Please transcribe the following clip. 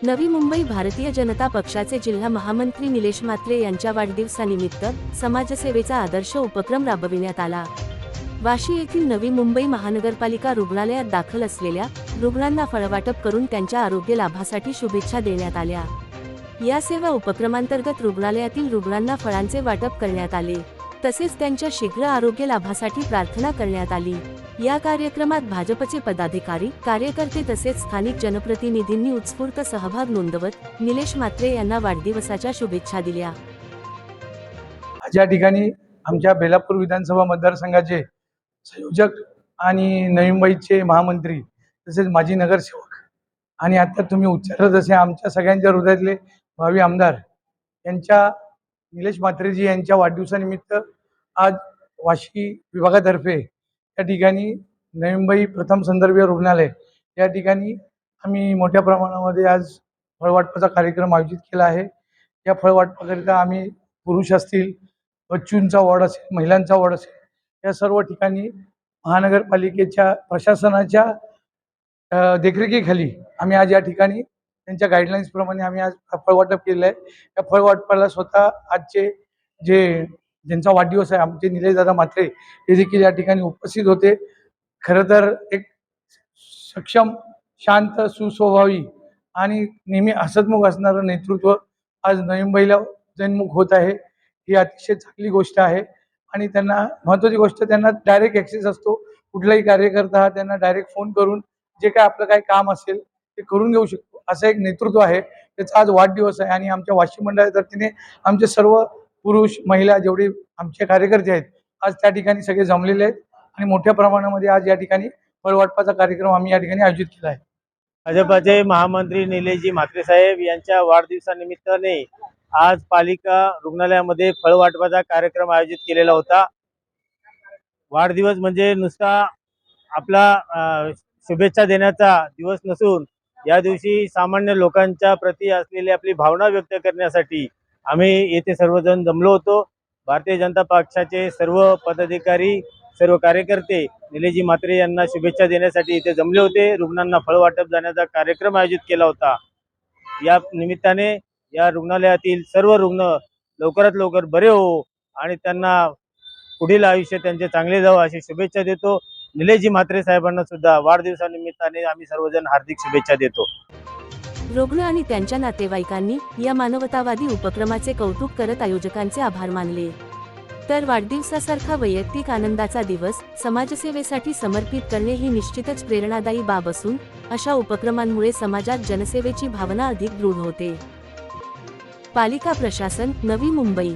नवी मुंबई भारतीय जनता पक्षाचे जिल्हा महामंत्री निलेश म्हात्रे यांच्या वाढदिवसानिमित्त समाजसेवेचा आदर्श उपक्रम राबविण्यात आला। वाशी येथील नवी मुंबई महानगरपालिका रुग्णालयात दाखल असलेल्या रुग्णांना फळवाटप करून त्यांच्या आरोग्य लाभासाठी शुभेच्छा देण्यात आल्या। या सेवा उपक्रमांतर्गत रुग्णालयातील रुग्णांना फळांचे वाटप करण्यात आले, तसेच त्यांच्या शीघ्र आरोग्य लाभासाठी प्रार्थना करण्यात आली। या कार्यक्रमात भाजपचे पदाधिकारी, कार्यकर्ते तसेच स्थानिक जनप्रतिनिधींनी उत्स्फूर्त सहभाग नोंदवत निलेश म्हात्रे यांना वाढदिवसाच्या शुभेच्छा दिल्या। या ठिकाणी आमच्या बेलापूर विधानसभा मतदारसंघाचे संयोजक आणि नवी मुंबईचे महामंत्री तसेच माजी नगरसेवक आणि आता तुम्ही उच्चारत असे आमच्या सगळ्यांच्या हृदयातले भावी आमदार यांच्या निलेश म्हात्रेजी यांच्या वाढदिवसानिमित्त आज वाशी विभागातर्फे या ठिकाणी नवी मुंबई प्रथम संदर्भीय रुग्णालय या ठिकाणी आम्ही मोठ्या प्रमाणामध्ये आज फळवाटपाचा कार्यक्रम आयोजित केला आहे। या फळवाटपाकरिता आम्ही पुरुष असतील, बच्चूंचा वॉर्ड असेल, महिलांचा वॉर्ड असेल, या सर्व ठिकाणी महानगरपालिकेच्या प्रशासनाच्या देखरेखीखाली आम्ही आज या ठिकाणी त्यांच्या गाईडलाईन्स प्रमाणे आम्ही आज फळवाटप केलेलं आहे। या फळवाटपाला स्वतः आजचे ज्यांचा वाढदिवस आहे आमचे निलेश दादा म्हात्रे हे देखील या ठिकाणी उपस्थित होते। खरं तर एक सक्षम, शांत, सुस्वभावी आणि नेहमी हसतमुख असणारं नेतृत्व आज नवी मुंबईला जन्मुख होत आहे, ही अतिशय चांगली गोष्ट आहे। आणि त्यांना महत्त्वाची गोष्ट, त्यांना डायरेक्ट ॲक्सेस असतो। कुठलाही कार्यकर्ता हा त्यांना डायरेक्ट फोन करून जे काय आपलं काही काम असेल ते करून घेऊ शकतो, असं एक नेतृत्व आहे। त्याचा आज वाढदिवस आहे आणि आमच्या वाशी मंडळाच्या वतीने आमचे सर्व पुरुष, महिला जेवढे आमचे कार्यकर्ते आहेत आज त्या ठिकाणी सगळे जमलेले आहेत आणि मोठ्या प्रमाणामध्ये आज या ठिकाणी फळवाटपाचा कार्यक्रम आम्ही या ठिकाणी आयोजित केला आहे। भाजपचे महामंत्री निलेशजी म्हात्रे साहेब यांच्या वाढदिवसानिमित्ताने आज पालिका रुग्णालयामध्ये फळवाटपाचा कार्यक्रम आयोजित केलेला होता। वाढदिवस म्हणजे नुसता आपला शुभेच्छा देण्याचा दिवस नसून या दिवशी सामान्य लोकांच्या प्रती असलेली आपली भावना व्यक्त करण्यासाठी आम्ही येथे सर्वजण जमलो होतो। भारतीय जनता पक्षाचे सर्व पदाधिकारी, सर्व कार्यकर्ते निलेशजी म्हात्रे यांना शुभेच्छा देण्यासाठी इथे जमले होते। रुग्णांना फळवाटप जाण्याचा कार्यक्रम आयोजित केला होता। या निमित्ताने या रुग्णालयातील सर्व रुग्ण लवकरात लवकर बरे हो आणि त्यांना पुढील आयुष्य त्यांचे चांगले जावो अशी शुभेच्छा देतो। निलेशजी म्हात्रे साहेबांना सुद्धा वाढदिवसानिमित्ताने आम्ही सर्वजण हार्दिक शुभेच्छा देतो। रुग्ण आणि त्यांच्या नातेवाईकांनी या मानवतावादी उपक्रमाचे कौतुक करत आयोजकांचे आभार मानले। तर वाढदिवसासारखा वैयक्तिक आनंदाचा दिवस समाजसेवेसाठी समर्पित करणे ही निश्चितच प्रेरणादायी बाब असून अशा उपक्रमांमुळे समाजात जनसेवेची भावना अधिक दृढ होते। पालिका प्रशासन, नवी मुंबई।